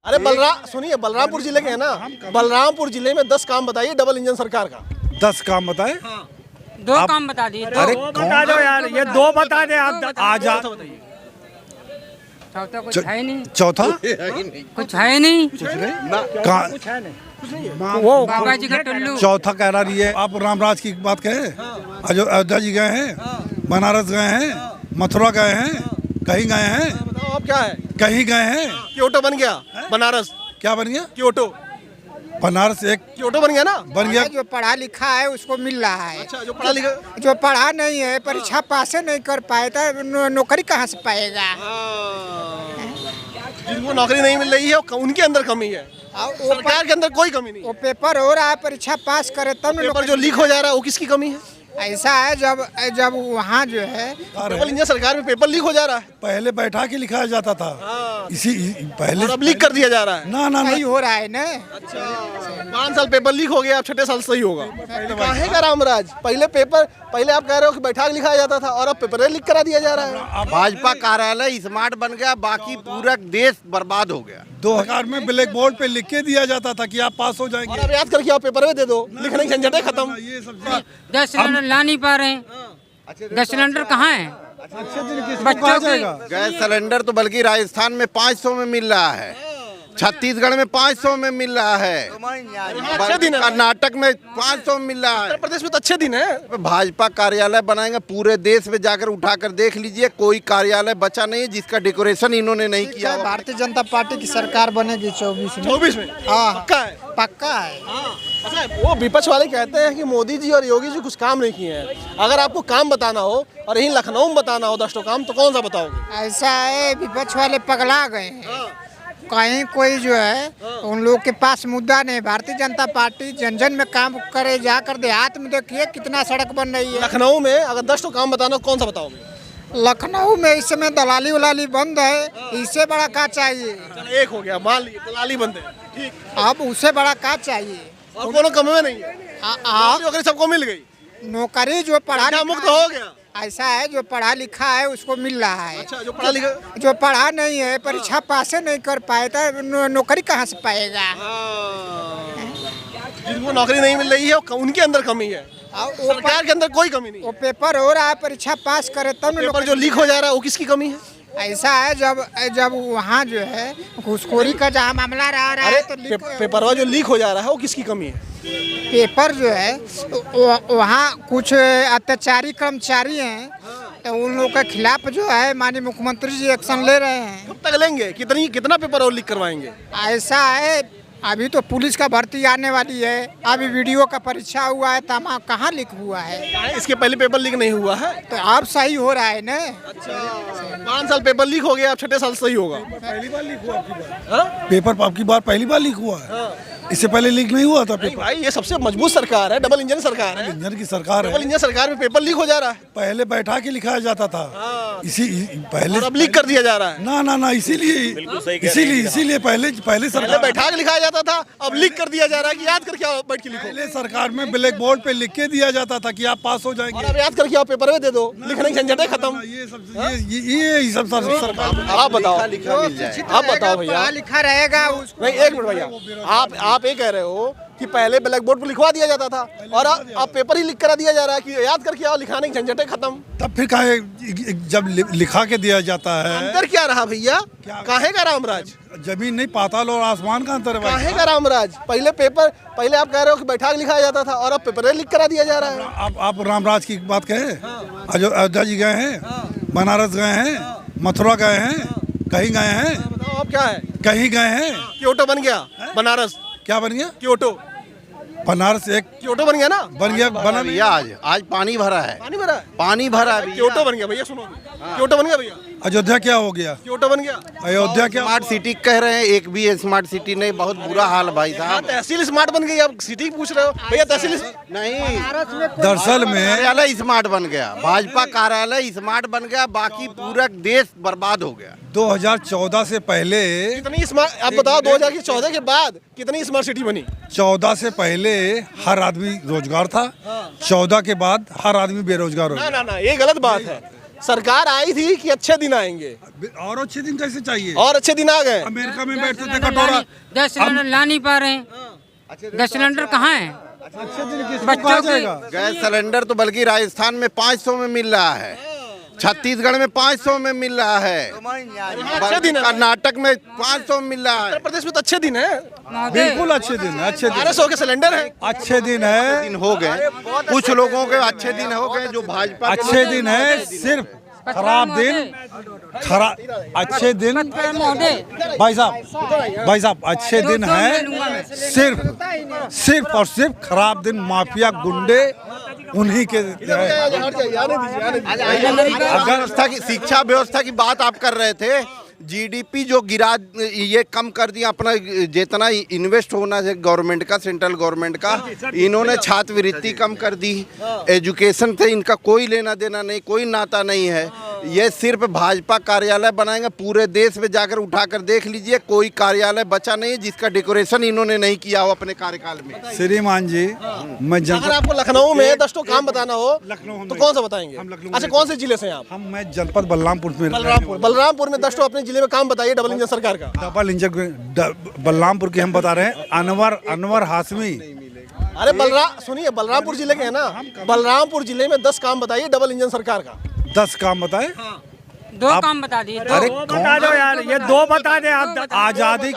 अरे सुनिए, बलरामपुर जिले के है ना, बलरामपुर जिले में 10 काम बताइए डबल इंजन सरकार का। 10 काम बताए। हाँ। 2 काम बता दिए। अरे बता दो यार, ये 2 बता दे आप। आजा चौथा कुछ है नहीं। चौथा कुछ है नहीं। वो बाबा जी का टुल्लू। चौथा कह रही है आप रामराज की बात कहे। अयोध्या जी गए हैं, बनारस गए हैं, मथुरा गए हैं, कहीं गए हैं? बताओ आप क्या है? कहीं गए हैं? क्योटो बन गया, बनारस क्या बन गया? क्योटो, बनारस एक क्योटो बन गया ना। बन गया। जो पढ़ा लिखा है उसको मिल रहा है। अच्छा, जो पढ़ा लिखा जो पढ़ा नहीं है, परीक्षा पास नहीं कर पाए तो नौकरी कहाँ से पाएगा? जिनको नौकरी नहीं मिल रही है उनके अंदर कमी है, सरकार के अंदर कोई कमी नहीं। वो पेपर हो रहा है, परीक्षा पास करे तब न पेपर जो लीक हो जा रहा है वो किसकी कमी है? ऐसा है जब वहाँ जो है डबल इंजन सरकार में पेपर लीक हो जा रहा है। पहले बैठा के लिखाया जाता था। इसी पहले और अब लीक कर दिया जा रहा है। ना सही हो रहा है ना। अच्छा, 5 साल पेपर लीक हो गया, अब 6ठे साल सही होगा। काहे का रामराज? पहले आप कह रहे हो कि बैठा के लिखाया जाता था और अब पेपर लीक करा दिया जा रहा है। भाजपा कार्यालय स्मार्ट बन गया, बाकी पूरा देश बर्बाद हो गया। 2000 में ब्लैक बोर्ड पे लिख के दिया जाता था कि आप पास हो और जाएंगे। अब याद करके आप पेपर में दे दो, लिखने की झंझट है खत्म। ये सब चीज़ 10 सिलेंडर ला नहीं पा रहे हैं। 10 सिलेंडर कहाँ है? कहा जाएगा? गैस सिलेंडर तो बल्कि राजस्थान में 500 में मिल रहा है, छत्तीसगढ़ में 500 में मिल रहा है, अच्छे दिन है। कर्नाटक में 500 में मिल रहा है। उत्तर प्रदेश में तो अच्छे दिन है। भाजपा कार्यालय बनाएंगे, पूरे देश में जाकर उठाकर देख लीजिए, कोई कार्यालय बचा नहीं है जिसका डेकोरेशन इन्होंने नहीं किया। भारतीय जनता पार्टी की सरकार बनेगी 24 में। हाँ, पक्का है। पक्का है। अच्छा, वो विपक्ष वाले कहते हैं कि मोदी जी और योगी जी कुछ काम नहीं किए हैं। अगर आपको काम बताना हो और यहीं लखनऊ में बताना हो 10 काम, तो कौन सा बताओगे? ऐसा है, विपक्ष वाले पगला गए हैं। कहीं कोई जो है उन लोग के पास मुद्दा नहीं। भारतीय जनता पार्टी जन जन में काम करे, जाकर देहात में देखिए कितना सड़क बन रही है। लखनऊ में अगर 10 काम बताना, कौन सा बताओगे? लखनऊ में इस समय दलाली वलाली बंद है, इससे बड़ा का चाहिए? चलो, एक हो गया, मान लीजिए दलाली बंद है, ठीक। अब उससे बड़ा का चाहिए? और कोनो कमी में नहीं है, नौकरी सबको मिल गई, नौकरी जो पढ़ा क्या मुक्त हो गया। ऐसा है, जो पढ़ा लिखा है उसको मिल रहा है। अच्छा, जो पढ़ा लिखा जो पढ़ा नहीं है, परीक्षा पास नहीं कर पाए तो नौकरी कहाँ से पाएगा? जिनको नौकरी नहीं मिल रही है उनके अंदर कमी है, सरकार के अंदर कोई कमी नहीं। वो पेपर हो रहा है, परीक्षा पास करे तब न पेपर जो लीक हो जा रहा है वो किसकी कमी है? ऐसा है, जब वहाँ जो है घूसखोरी का जहाँ मामला रहा है तो पेपरवा जो लीक हो जा रहा है वो किसकी कमी है? पेपर जो है वहाँ कुछ अत्याचारी कर्मचारी हैं, तो उन लोगों के खिलाफ जो है माननीय मुख्यमंत्री जी एक्शन ले रहे हैं। कब तक लेंगे? कितना पेपर और लीक करवाएंगे? ऐसा है, अभी तो पुलिस का भर्ती आने वाली है, अभी वीडियो का परीक्षा हुआ है, तमाम कहाँ लीक हुआ है? इसके पहले पेपर लीक नहीं हुआ है, तो अब सही हो रहा है ना। अच्छा, 5 साल पेपर लीक हो गया, अब 6ठे साल सही होगा। पहली बार लीक हुआ आपकी बार? हाँ? पेपर आपकी बार पहली बार लीक हुआ है? इससे पहले लीक नहीं हुआ था नहीं पेपर? भाई, ये सबसे मजबूत सरकार है, डबल इंजन सरकार है। इंजन की सरकार डबल है। इंजन सरकार में पेपर लीक हो जा रहा है पहले बैठा के लिखाया जाता था। इसी पहले और अब लीक कर दिया जा रहा है। ना इसीलिए पहले सरकार बैठा के लिखाया जाता था, अब लीक कर दिया जा रहा है कि याद करके आओ बैठ के लिखो। पहले सरकार में ब्लैक बोर्ड पे लिख के दिया जाता था कि आप पास हो और जाएंगे। अब याद करके आओ पेपर में दे दो, लिखने की झंझट है खत्म। ये सब सरकार। आप बताओ, आप बताओ भैया। पढ़ा लिखा रहेगा उसको। नहीं, एक मिनट भैया, आप ये कह रहे हो कि पहले ब्लैक बोर्ड पर लिखवा दिया जाता था और अब पेपर ही लिख करा दिया जा रहा है कि याद करके आओ, लिखाने की झंझट है खत्म। तब फिर काहे जब लिखा के दिया जाता है? अंतर क्या रहा भैया? काहे का रामराज? जमीन नहीं, पाताल और आसमान का अंतर है भाई। काहे का रामराज? पहले आप कह रहे हो कि बैठा के लिखाया जाता था और अब पेपर लिख करा दिया जा रहा है। आप रामराज की बात कहे। अयोध्या जी गए हैं, बनारस गए हैं, मथुरा गए हैं, कहीं गए हैं? बताओ आप क्या है? कहीं गए हैं? क्योटो बन गया, बनारस क्या बन गया? क्योटो, बनारस एक क्योटो बन गया ना। बन गया, बना नहीं। भैया आज पानी भरा है, पानी भरा है, पानी भरा है। क्योटो बन गया भैया, सुनो, क्योटो बन गया भैया, अयोध्या क्या हो गया? क्योटो बन गया। अयोध्या क्या? स्मार्ट सिटी कह रहे हैं, एक भी स्मार्ट सिटी नहीं, बहुत बुरा हाल भाई हाँ, साहब। तहसील स्मार्ट बन गई, अब सिटी पूछ रहे हो भैया? तहसील नहीं, दरअसल में कार्यालय स्मार्ट बन गया, भाजपा कार्यालय स्मार्ट बन गया, बाकी पूरा देश बर्बाद हो गया। 2014 से पहले कितनी स्मार्ट, आप बताओ 2014 के बाद कितनी स्मार्ट सिटी बनी? 14 से पहले हर आदमी रोजगार था, 14 के बाद हर आदमी बेरोजगार हो गया। ना, ये गलत बात है। सरकार आई थी कि अच्छे दिन आएंगे, और अच्छे दिन कैसे चाहिए? और अच्छे दिन आ गए। अमेरिका में बैठते थे कटोरा, गैस सिलेंडर ला नहीं पा रहे हैं। गैस सिलेंडर कहाँ है? अच्छे दिन किसको बच्चों कहा की- जाएगा? गैस सिलेंडर तो बल्कि राजस्थान में 500 में मिल रहा है, छत्तीसगढ़ में 500 में मिल रहा है, कर्नाटक में 500 में मिल रहा है। उत्तर प्रदेश में तो अच्छे दिन है, बिल्कुल अच्छे दिन है, अच्छे दिन 1200 के सिलेंडर है। अच्छे दिन है, दिन हो गए, कुछ लोगों के अच्छे दिन हो गए जो भाजपा के अच्छे दिन है। सिर्फ खराब दिन, अच्छे दिन भाई साहब अच्छे दिन है सिर्फ और सिर्फ खराब दिन माफिया गुंडे उन्हीं के है। अगर व्यवस्था की, शिक्षा व्यवस्था की बात आप कर रहे थे, जीडीपी जो गिरा, ये कम कर दिया अपना, जितना इन्वेस्ट होना है गवर्नमेंट का, सेंट्रल गवर्नमेंट का, इन्होंने छात्रवृत्ति कम कर दी, एजुकेशन से इनका कोई लेना देना नहीं, कोई नाता नहीं है। ये सिर्फ भाजपा कार्यालय बनाएंगे, पूरे देश में जाकर उठाकर देख लीजिए, कोई कार्यालय बचा नहीं जिसका डेकोरेशन इन्होंने नहीं किया हो अपने कार्यकाल में। श्रीमान जी, मैं अगर आपको लखनऊ में 10 काम बताना हो लखनऊ तो कौन सा बताएंगे? हम लखनऊ अच्छा, में- कौन से जिले से हैं आप? मैं जनपद बलरामपुर में बलरामपुर में 10 अपने जिले में काम बताइए डबल इंजन सरकार का। डबल इंजन बलरामपुर की हम बता रहे हैं, अनवर हाशमी। अरे सुनिए, बलरामपुर जिले के है ना, बलरामपुर जिले में 10 काम बताइए डबल इंजन सरकार का। 10 काम बताए। दो काम बता दिए। अरे बता दो यार, ये दो बता दे आप। आजादी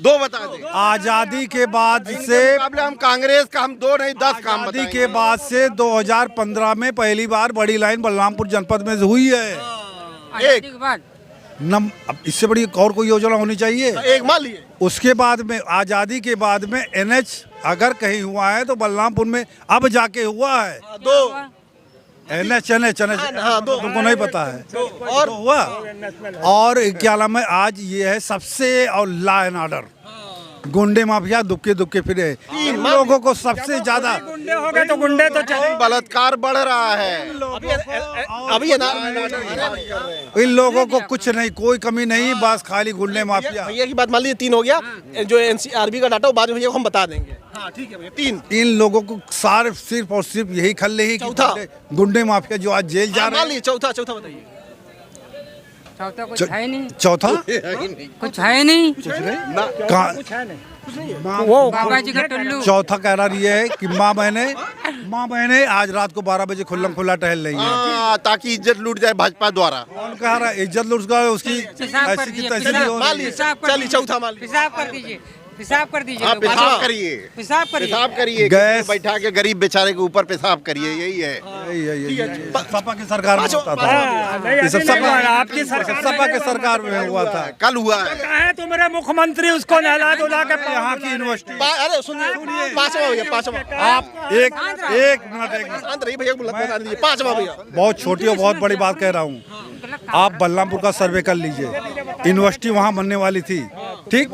दो बता दें। आजादी के बाद से, मुकाबले हम कांग्रेस का, हम 2 नहीं 10 काम आजादी बताएंगे। के बाद से 2015 में पहली बार बड़ी लाइन बलरामपुर जनपद में हुई है। आजादी के बाद अब इससे बड़ी और कोई योजना होनी चाहिए। एक मान लिए उसके बाद में, आजादी के बाद में NH अगर कहीं हुआ है तो बलरामपुर में अब जाके हुआ है। 2 NH हाँ, 2 तुमको नहीं पता है और तो हुआ। और क्या नाम है, आज ये है सबसे, और लॉ एंड ऑर्डर, गुंडे माफिया दुबके फिरे, इन लोगों को सबसे ज्यादा। गुंडे हो गए तो गुंडे तो चले। बलात्कार बढ़ रहा है, अभी है ना, इन लोगों को कुछ नहीं, कोई कमी नहीं, बस खाली गुंडे माफिया। भैया की बात मान लीजिए 3 हो गया। जो NCRB का डाटा वो बाद में भैया को हम बता देंगे। हाँ ठीक है भैया, 3 इन लोगों को सिर्फ और सिर्फ यही खल्ले ही कि चौथा। गुंडे माफिया जो आज जेल जा रहे मान हैं। लीजिए चौथा बताइए। चौथा कुछ है नहीं, चौथा कुछ है नहीं। वो बाबा जी का टुल्लू। चौथा कह रहा ये है कि माँ बहने आज रात को 12 बजे खुला टहल रही है। हाँ, ताकि इज्जत लूट जाए भाजपा द्वारा। कौन कह रहा है इज्जत लूट गया, उसकी पेशाब कर ऐसी की दीजिए, तैसी पेशाब हो मान रही है। लीजिए, पेशाब कर चलिए दीजिए। चौथा मान लीजिए। पेशाब कर दीजिए, पेशाब कर दीजिए। हाँ, लोग। पेशाब करिए, पेशाब करिए। पेशाब करिए, गैस- बैठा के गरीब बेचारे के ऊपर पेशाब करिए, यही है। यही सपा की सरकार में होता था। नहीं, ये अभी सब नहीं हुआ, सपा आपकी सरकार सपा के सरकार में हुआ था। कल हुआ है। है तो मेरे मुख्यमंत्री उसको नहला धुला के यहाँ की यूनिवर्सिटी, अरे सुनिए, 5वां भैया, 5वां। आप एक मिनट शांत रहिए भैया को बता दीजिए। 5वां भैया। बहुत छोटी और बहुत बड़ी बात कह रहा हूँ। आप बलरामपुर का सर्वे कर लीजिए, यूनिवर्सिटी वहाँ बनने वाली थी, ठीक।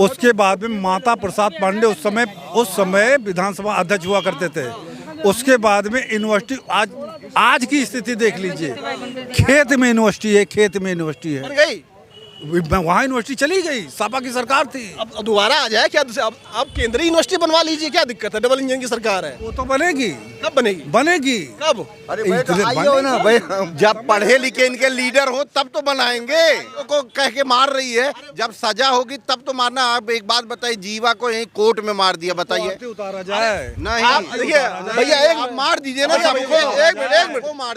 उसके बाद में माता प्रसाद पांडे उस समय विधानसभा अध्यक्ष हुआ करते थे। उसके बाद में यूनिवर्सिटी, आज की स्थिति देख लीजिए, खेत में यूनिवर्सिटी है, खेत में यूनिवर्सिटी बन है। गई। वहाँ यूनिवर्सिटी चली गई, सपा की सरकार थी। अब दोबारा आ जाए क्या? अब केंद्रीय यूनिवर्सिटी बनवा लीजिए, क्या दिक्कत है? डबल इंजन की सरकार है। वो तो बनेगी, कब बनेगी? बनेगी। कब? अरे भाई तो आइए हो ना भाई, जब पढ़े लिखे इनके लीडर हो तब तो बनाएंगे। को कह के मार रही है, जब सजा होगी तब तो मारना। आप एक बात बताइए, जीवा को यहीं कोर्ट में मार दिया, बताइए। उतारा जाए नहीं, आप देखिए भैया, आप मार दीजिए ना सबको। एक मिनट मार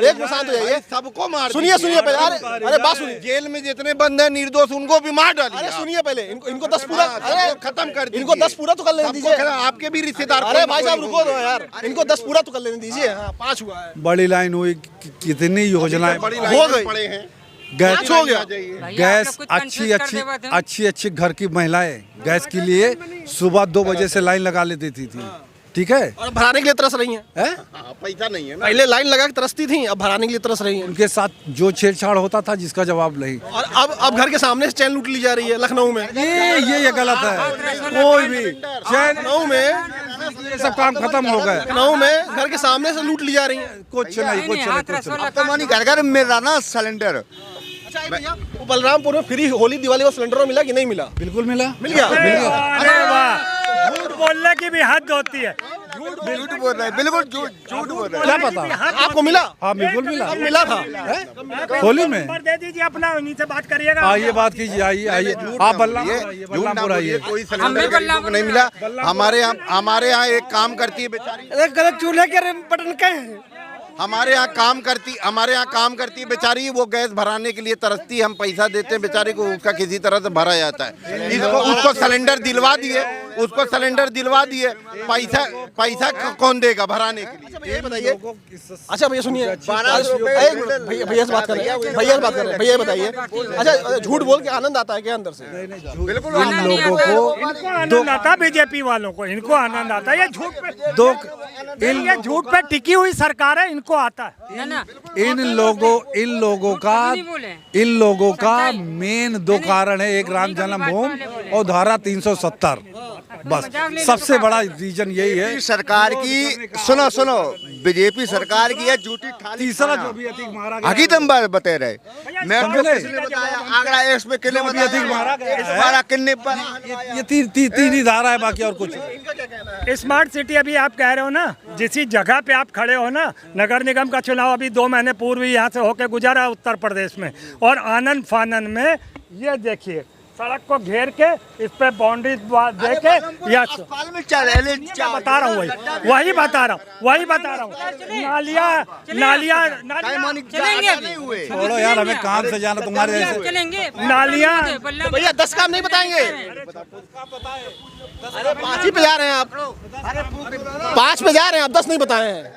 एक मिनट शांत हो जाइए। सबको मार सुनिए पहले। अरे बात सुनिए। जेल में जितने बंद हैं निर्दोष, उनको भी मार डालिए। अरे सुनिए पहले, इनको 10 पूरा, अरे खत्म कर दीजिए। इनको 10 पूरा तो कर लेने दीजिए। आपके भी रिश्तेदार। अरे भाई साहब रुको दो यार, इनको 10 पूरा तो कर लेने दीजिए। हाँ, 5 हुआ है। बड़ी लाइन हुई, कितनी योजनाएं बड़ी हो लाइन गई। पड़े हैं। गैस हो गया। भैया, गैस आपने कुछ confuse कर दिया अच्छी घर की महिलाएं गैस के लिए सुबह 2 बजे से लाइन लगा लेती थी, ठीक है। और भराने के लिए तरस रही हैं। हैं? हाँ, पैसा नहीं है ना। पहले लाइन लगा के तरसती थी, अब भराने के लिए तरस रही हैं। उनके साथ जो छेड़छाड़ होता था जिसका जवाब नहीं। और अब घर के सामने से चैन लूट ली जा रही है लखनऊ में। ये गलत है। कोई भी चैन, लखनऊ में ये सब काम खत्म हो गए। लखनऊ में घर के सामने से लूट ली जा रही है। कुछ नहीं, कुछ नहीं। तो मानी घर घर मिल रहा ना सिलेंडर। अच्छा एक भैया, वो बलरामपुर में फ्री होली दिवाली का सिलेंडर मिला कि नहीं मिला? बिल्कुल मिला। मिल गया। अरे वाह, झूठ बोलने की भी हद होती है। झूठ झूठ बोल रहे हैं, बिल्कुल झूठ बोल रहे हैं। क्या पता आपको मिला? हाँ बिल्कुल मिला। मिला था। होली में नंबर दे दीजिए अपना, उन्हीं से बात करिएगा। आइए बात कीजिए, आइए आइए आप बल्लामपुर आइए। कोई सिलेंडर को नहीं मिला। हमारे यहाँ एक काम करती है बेचारी, गलत चूल्हे के बटन क्या है? हमारे यहाँ काम करती है बेचारी, वो गैस भराने के लिए तरसती है, हम पैसा देते हैं बेचारी को, उसका किसी तरह से भरा जाता है। उसको सिलेंडर दिलवा दिए, पैसा कौन देगा भराने के लिए? ये बताइए। अच्छा भैया सुनिए, भैया से बात कर रहे हैं, भैया बताइए। अच्छा झूठ बोल के आनंद आता है क्या अंदर से? बिल्कुल इन लोगों को इनको आनंद आता, बीजेपी वालों को इनको आनंद आता है। ये झूठ पे टिकी हुई सरकार है, इनको आता है। ना इन लोगों का मेन दो कारण है, एक राम जन्मभूमि और धारा 370, बस सबसे बड़ा रीजन यही है। सरकार की सुनो बीजेपी सरकार की है झूठी थाली। तीसरा जो भी अधिक मारा गया, हकीकत बात बता रहे, मेट्रो समझे? किसने बताया, आगरा एक्सप्रेस किसने जो भी अधिक मारा गया है। बताया, कितने पर ये तीन ही धारा है, बाकी और कुछ नहीं। स्मार्ट सिटी अभी आप कह रहे हो ना, जिस जगह पे आप खड़े हो ना, नगर निगम का चुनाव अभी 2 महीने पूर्व ही यहाँ से होके गुजरा उत्तर प्रदेश में, और आनंद फानन में ये देखिए सड़क को घेर के इस पे बाउंड्री दे के या बता रहा हूँ, वही बता रहा हूँ। नालियाँ छोड़ो यार, हमें काम से जाना, तुम्हारे जैसे चलेंगे नालियाँ। भैया 10 काम नहीं बताएंगे? अरे 5 ही पे जा रहे हैं आप, 5 पे जा रहे हैं आप, 10 नहीं बताए हैं।